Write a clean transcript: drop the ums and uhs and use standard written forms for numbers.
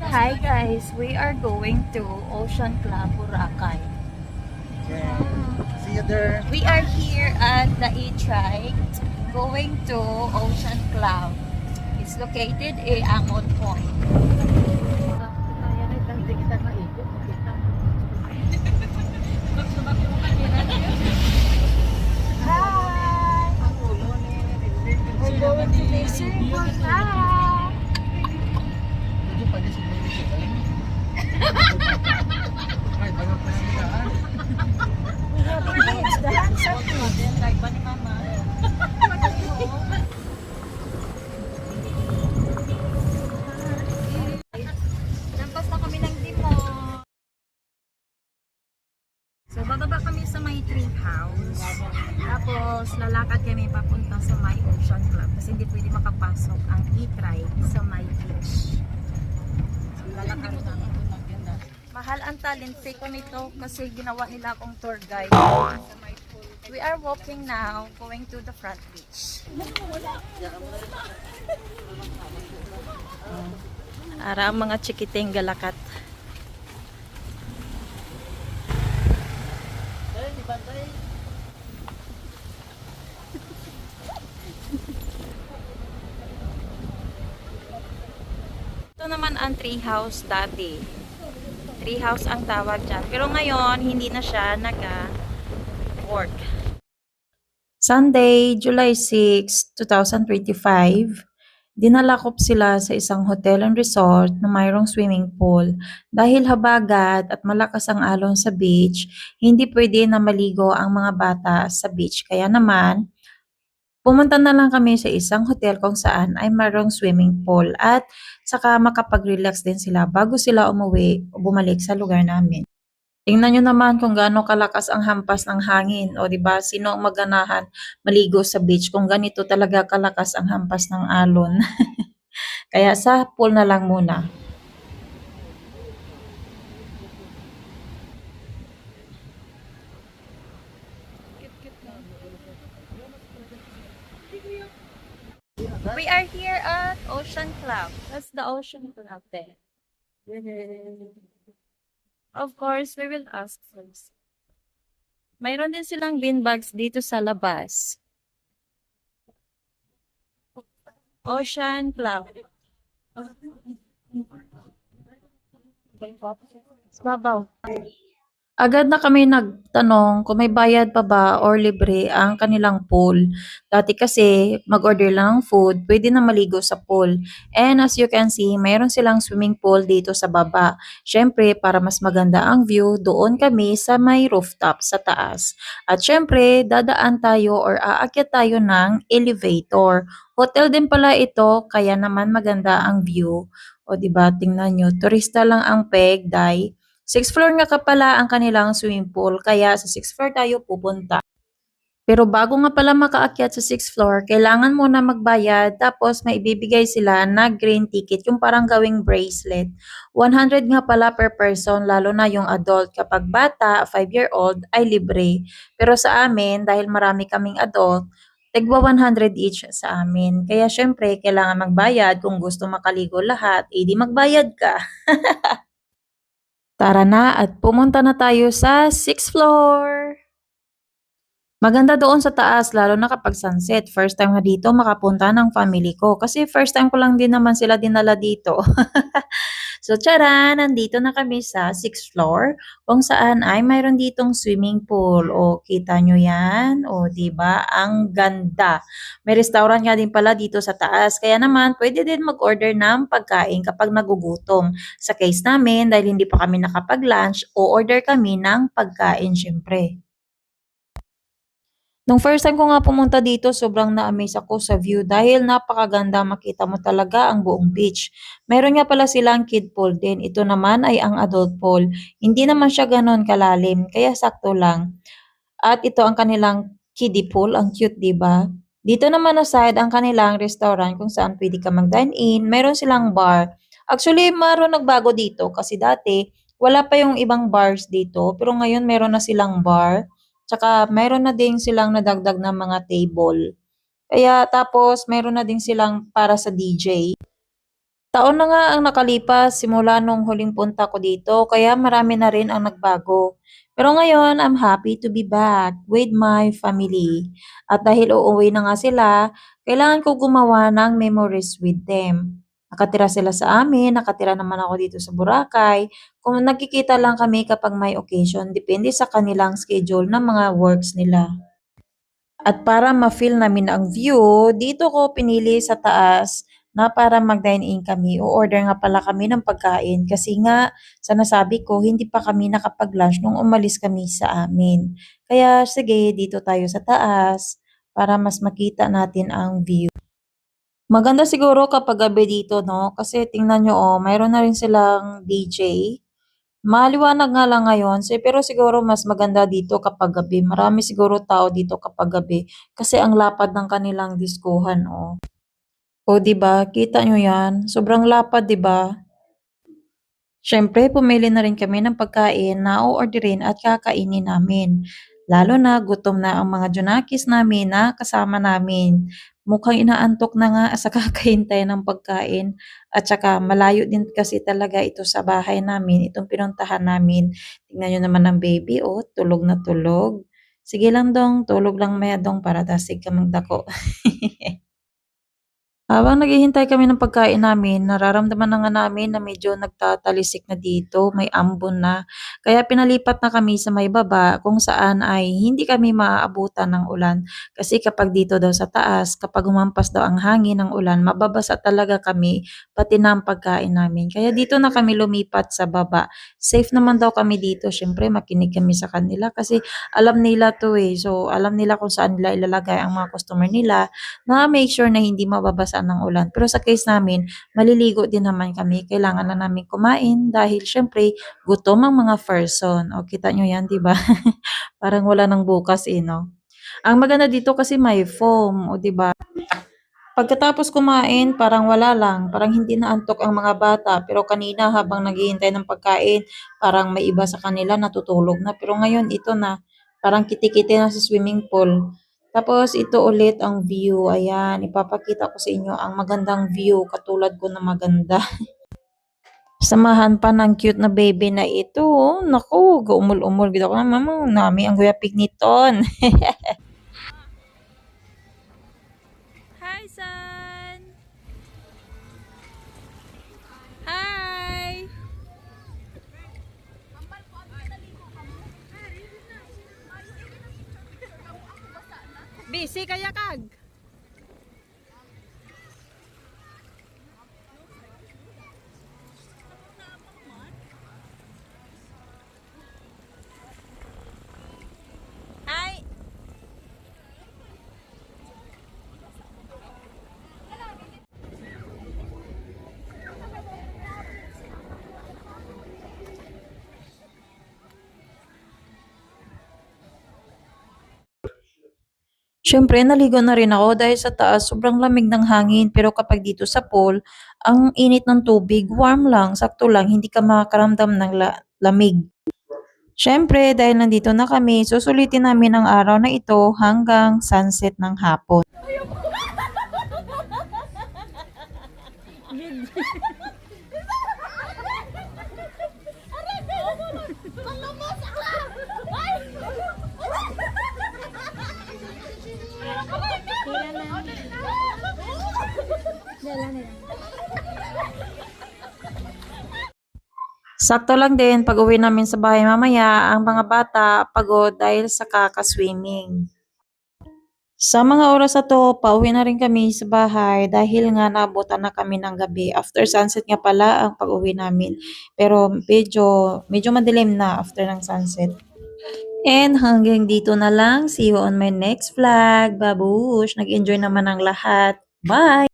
Hi guys, we are going to Ocean Club Boracay. Okay. See you there. We are here at the E-Trike going to Ocean Club. It's located in Angon Point. Hi! We're going to Desert Boracay. Medyo pwede siguro siya. Ay, bago pa namin daan. We have kids, the handsome kids. Like ba ni Mama? Lampas na kami ng Timor. So, bababa kami sa may tree house. Tapos, lalakad kami papunta sa may Ocean Club. Kasi hindi pwede makapasok ang e-trike sa may beach. So, lalakad namin. Mahal ang talent fee ko nito kasi ginawa nila akong tour guide. We are walking now, going to the front beach. Ara ang mga chikiting galakat. Ito naman ang tree house dati. Tree house ang tawag dyan. Pero ngayon, hindi na siya nag-work. Sunday, July 6, 2025, dinala ko sila sa isang hotel and resort na mayroong swimming pool. Dahil habagat at malakas ang alon sa beach, hindi pwede na maligo ang mga bata sa beach. Kaya naman, pumunta na lang kami sa isang hotel kung saan ay mayroong swimming pool at saka makapag-relax din sila bago sila umuwi o bumalik sa lugar namin. Tingnan nyo naman kung gaano kalakas ang hampas ng hangin. O di ba sino ang maganahan maligo sa beach kung ganito talaga kalakas ang hampas ng alon. Kaya sa pool na lang muna. We are here at Ocean Club. That's the Ocean Club there. Of course, we will ask first. Mayroon din silang bean bags dito sa labas. Ocean Club. Babaw. Agad na kami nagtanong kung may bayad pa ba or libre ang kanilang pool. Dati kasi mag-order lang ng food, pwede na maligo sa pool. And as you can see, mayroon silang swimming pool dito sa baba. Syempre, para mas maganda ang view, doon kami sa may rooftop sa taas. At syempre, dadaan tayo or aakyat tayo ng elevator. Hotel din pala ito, kaya naman maganda ang view. O diba, tingnan nyo, turista lang ang peg, day. 6th floor nga ka pala ang kanilang swimming pool, kaya sa 6th floor tayo pupunta. Pero bago nga pala makaakyat sa 6th floor, kailangan muna magbayad tapos may ibibigay sila na green ticket, yung parang gawing bracelet. 100 nga pala per person, lalo na yung adult. Kapag bata, 5-year-old, ay libre. Pero sa amin, dahil marami kaming adult, tigwa 100 each sa amin. Kaya syempre, kailangan magbayad kung gusto makaligo lahat, edi magbayad ka. Tara na at pumunta na tayo sa 6th floor. Maganda doon sa taas, lalo na kapag sunset. First time na dito makapunta ng family ko. Kasi first time ko lang din naman sila dinala dito. So, tara, nandito na kami sa 6th floor, kung saan ay mayroon ditong swimming pool. O, kita nyo yan? O, diba? Ang ganda. May restaurant nga din pala dito sa taas. Kaya naman, pwede din mag-order ng pagkain kapag nagugutom. Sa case namin, dahil hindi pa kami nakapag-lunch, o order kami ng pagkain syempre. Nung first time ko nga pumunta dito, sobrang na-amaze ako sa view dahil napakaganda, makita mo talaga ang buong beach. Meron nga pala silang kid pool din. Ito naman ay ang adult pool. Hindi naman siya ganon kalalim, kaya sakto lang. At ito ang kanilang kiddie pool, ang cute, 'di ba? Dito naman aside ang kanilang restaurant kung saan pwede ka mag-dine in. Meron silang bar. Actually, meron nagbago dito kasi dati wala pa yung ibang bars dito, pero ngayon meron na silang bar. Tsaka meron na din silang nadagdag na mga table. Kaya tapos meron na din silang para sa DJ. Taon na nga ang nakalipas simula nung huling punta ko dito, kaya marami na rin ang nagbago. Pero ngayon, I'm happy to be back with my family. At dahil uuwi na nga sila, kailangan ko gumawa ng memories with them. Nakatira sila sa amin, nakatira naman ako dito sa Boracay. Kung nagkikita lang kami kapag may occasion, depende sa kanilang schedule ng mga works nila. At para ma-feel namin ang view, dito ko pinili sa taas na para mag-dine-in kami. O-order nga pala kami ng pagkain kasi nga sa nasabi ko, hindi pa kami nakapag-lunch nung umalis kami sa amin. Kaya sige, dito tayo sa taas para mas makita natin ang view. Maganda siguro kapag gabi dito, no? Kasi tingnan nyo, oh, mayroon na rin silang DJ. Maliwanag nga lang ngayon, pero siguro mas maganda dito kapag gabi. Marami siguro tao dito kapag gabi kasi ang lapad ng kanilang diskuhan, oh. O 'di ba, kita nyo 'yan? Sobrang lapad, 'di ba? Siyempre pumili na rin kami ng pagkain na o-orderin at kakainin namin. Lalo na gutom na ang mga junakis namin na kasama namin. Mukhang inaantok na nga sa kakahintay ng pagkain at saka malayo din kasi talaga ito sa bahay namin, itong pinuntahan namin. Tingnan niyo naman ang baby, oh, tulog na tulog. Sige lang dong, tulog lang maya dong para dasig ka magdako. Habang naghihintay kami ng pagkain namin, nararamdaman na nga namin na medyo nagtatalisik na dito, may ambon na. Kaya pinalipat na kami sa may baba kung saan ay hindi kami maaabutan ng ulan. Kasi kapag dito daw sa taas, kapag humampas daw ang hangin ng ulan, mababasa talaga kami, pati na ang pagkain namin. Kaya dito na kami lumipat sa baba. Safe naman daw kami dito. Syempre, makinig kami sa kanila kasi alam nila to eh. So, alam nila kung saan nila ilalagay ang mga customer nila na make sure na hindi mababasa ng ulan. Pero sa case namin, maliligo din naman kami. Kailangan na namin kumain dahil syempre gutom ang mga person. O kita nyo yan, di ba? Parang wala nang bukas eh, no? Ang maganda dito kasi may foam, o di ba? Pagkatapos kumain, parang wala lang, parang hindi na antok ang mga bata. Pero kanina habang naghihintay ng pagkain, parang may iba sa kanila natutulog na. Pero ngayon ito na, parang kitikiti na sa swimming pool. Tapos ito ulit ang view. Ayan, ipapakita ko sa inyo ang magandang view katulad ko na maganda. Samahan pa ng cute na baby na ito. Oh. Naku, gaumul-umul. Gito ko na, mama, nami ang guyapig niton. Hi, son! Hi! Busy kaya kag? Hi! Siyempre naligo na rin ako dahil sa taas sobrang lamig ng hangin pero kapag dito sa pool, ang init ng tubig, warm lang, sakto lang, hindi ka makakaramdam ng lamig. Siyempre dahil nandito na kami, susulitin namin ang araw na ito hanggang sunset ng hapon. Sakto lang din pag-uwi namin sa bahay mamaya, ang mga bata pagod dahil sa kaka-swimming. Sa mga oras na 'to, pauwi na rin kami sa bahay dahil nga naabutan na kami ng gabi. After sunset nga pala ang pag-uwi namin. Pero medyo madilim na after ng sunset. And hanggang dito na lang. See you on my next vlog. Babush! Nag-enjoy naman ang lahat. Bye!